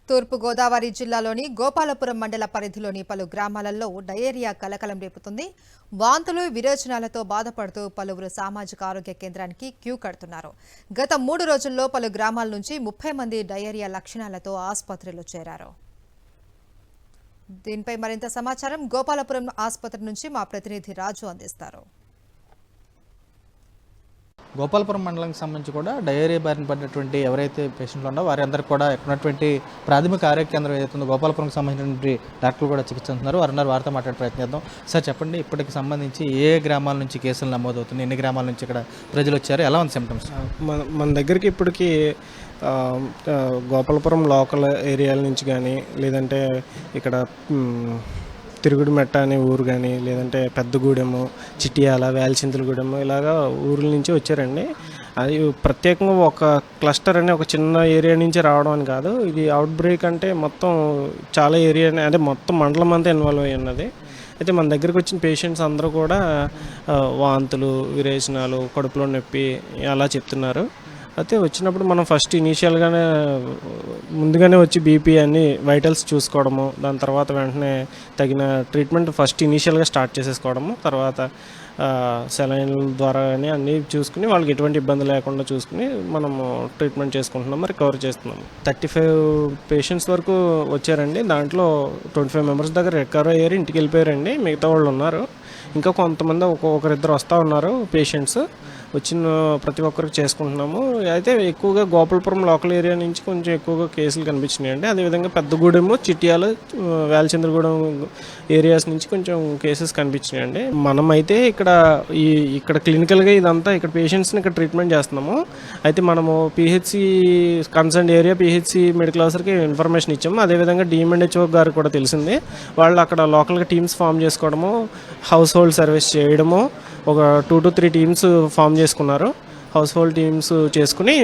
తూర్పు గోదావరి జిల్లాలోని గోపాలపురం మండల పరిధిలోని పలు గ్రామాలలో డయేరియా కలకలం రేపుతుంది. వాంతులు, విరేచనాలతో బాధపడుతూ పలువురు సామాజిక ఆరోగ్య కేంద్రానికి క్యూ కడుతున్నారు. గత 3 రోజుల్లో పలు గ్రామాల నుంచి 30 మంది డయేరియా లక్షణాలతో ఆసుపత్రిలో చేరారు. దీనిపై మరింత సమాచారం గోపాలపురం ఆసుపత్రి నుంచి మా ప్రతినిధి రాజు అందిస్తారు. గోపాలపురం మండలానికి సంబంధించి కూడా డయేరియా బారిన పడినటువంటి ఎవరైతే పేషెంట్లు ఉన్నారో వారందరికీ కూడా ఉన్నటువంటి ప్రాథమిక ఆరోగ్య కేంద్రం ఏదైతే ఉందో గోపాలపురంకి సంబంధించినటువంటి డాక్టర్లు కూడా చికిత్స అంటున్నారు. వారితో మాట్లాడే ప్రయత్నిద్దాం. సార్ చెప్పండి, ఇప్పటికి సంబంధించి ఏ గ్రామాల నుంచి కేసులు నమోదవుతున్నాయి, ఎన్ని గ్రామాల నుంచి ఇక్కడ ప్రజలు వచ్చారు, ఎలా ఉంది సిమ్టమ్స్? మన దగ్గరికి ఇప్పటికి గోపాలపురం లోకల్ ఏరియాల నుంచి కానీ, లేదంటే ఇక్కడ తిరుగుడుమెట్ట అనే ఊరు కానీ, లేదంటే పెద్దగూడెము, చిట్యాల, వేల్చింతలగూడెము ఇలాగా ఊర్ల నుంచి వచ్చారండి. అది ప్రత్యేకంగా ఒక క్లస్టర్ అని ఒక చిన్న ఏరియా నుంచి రావడం అని కాదు. ఇది అవుట్ బ్రేక్ అంటే మొత్తం చాలా ఏరియా అంటే మొత్తం మండలం అంతా ఇన్వాల్వ్ అయ్యి ఉన్నది. అయితే మన దగ్గరికి వచ్చిన పేషెంట్స్ అందరూ కూడా వాంతులు, విరేచనాలు, కడుపులో నొప్పి అలా చెప్తున్నారు. అయితే వచ్చినప్పుడు మనం ఫస్ట్ ఇనీషియల్గానే ముందుగానే వచ్చి బీపీ అన్ని వైటల్స్ చూసుకోవడము, దాని తర్వాత వెంటనే తగిన ట్రీట్మెంట్ ఫస్ట్ ఇనీషియల్గా స్టార్ట్ చేసేసుకోవడము, తర్వాత సెలైన్ల ద్వారా కానీ అన్నీ చూసుకుని వాళ్ళకి ఎటువంటి ఇబ్బంది లేకుండా చూసుకుని మనము ట్రీట్మెంట్ చేసుకుంటున్నాము, రికవర్ చేస్తున్నాము. 35 పేషెంట్స్ వరకు వచ్చారండి. దాంట్లో 25 మెంబర్స్ దగ్గర రికవర్ అయ్యారు, ఇంటికి వెళ్ళిపోయారండి. మిగతా వాళ్ళు ఉన్నారు, ఇంకా కొంతమంది ఒకరిద్దరు వస్తూ ఉన్నారు పేషెంట్స్. వచ్చిన ప్రతి ఒక్కరికి చేసుకుంటున్నాము. అయితే ఎక్కువగా గోపాలపురం లోకల్ ఏరియా నుంచి కొంచెం ఎక్కువగా కేసులు కనిపించినాయండి. అదేవిధంగా పెద్దగూడెము, చిట్యాల, వేల్చంద్రగూడెం ఏరియాస్ నుంచి కొంచెం కేసెస్ కనిపించినాయండి. మనమైతే ఇక్కడ క్లినికల్గా ఇదంతా ఇక్కడ పేషెంట్స్ని ఇక్కడ ట్రీట్మెంట్ చేస్తున్నాము. అయితే మనము PHC concern area PHC medical ఆఫీసర్కి ఇన్ఫర్మేషన్ ఇచ్చాము. అదేవిధంగా డిఎంఎన్హెచ్ఓ గారు కూడా తెలిసింది. వాళ్ళు అక్కడ లోకల్గా టీమ్స్ ఫామ్ చేసుకోవడము, హౌస్ హోల్డ్ సర్వీస్ చేయడము, ఒక 2 to 3 టీమ్స్ ఫామ్ చేసుకున్నారు. హౌస్ హోల్డ్ టీమ్స్ చేసుకుని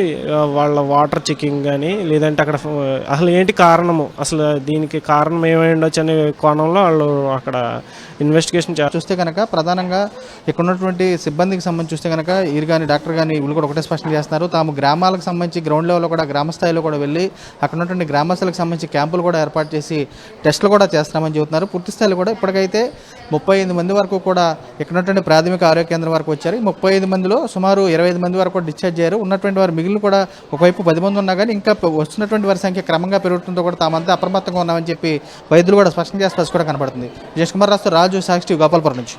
వాళ్ళ వాటర్ చెకింగ్ కానీ, లేదంటే అక్కడ అసలు ఏంటి కారణము, అసలు దీనికి కారణం ఏమై ఉండొచ్చు అనే కోణంలో వాళ్ళు అక్కడ ఇన్వెస్టిగేషన్ చూస్తే కనుక ప్రధానంగా ఇక్కడ ఉన్నటువంటి సిబ్బందికి సంబంధించి చూస్తే కనుక వీరు కానీ డాక్టర్ కానీ వీళ్ళు కూడా ఒకటే స్పష్టం చేస్తున్నారు. తాము గ్రామాలకు సంబంధించి గ్రౌండ్ లెవెల్లో కూడా గ్రామ స్థాయిలో కూడా వెళ్ళి అక్కడ ఉన్నటువంటి గ్రామస్తులకు సంబంధించి క్యాంపులు కూడా ఏర్పాటు చేసి టెస్టులు కూడా చేస్తున్నామని చెబుతున్నారు. పూర్తి స్థాయిలో కూడా ఇప్పటికైతే 35 మంది వరకు కూడా ఇక్కడ ఉన్నటువంటి ప్రాథమిక ఆరోగ్య కేంద్రం వరకు వచ్చారు. 35 మందిలో సుమారు 25 మంది వరకు డిశ్చార్జ్ అయ్యారు. ఉన్నటువంటి వారు మిగిలిన కూడా ఒకవైపు 10 మంది ఉన్నా కానీ ఇంకా వస్తున్నటువంటి వారి సంఖ్య క్రమంగా పెరుగుతుందో కూడా తామంతా అప్రమత్తంగా ఉన్నామని చెప్పి వైద్యులు కూడా స్పష్టం చేస్తే కూడా కనబడుతుంది. జయకుమార్ రాజు, సాక్షి, గోపాలపురం నుంచి.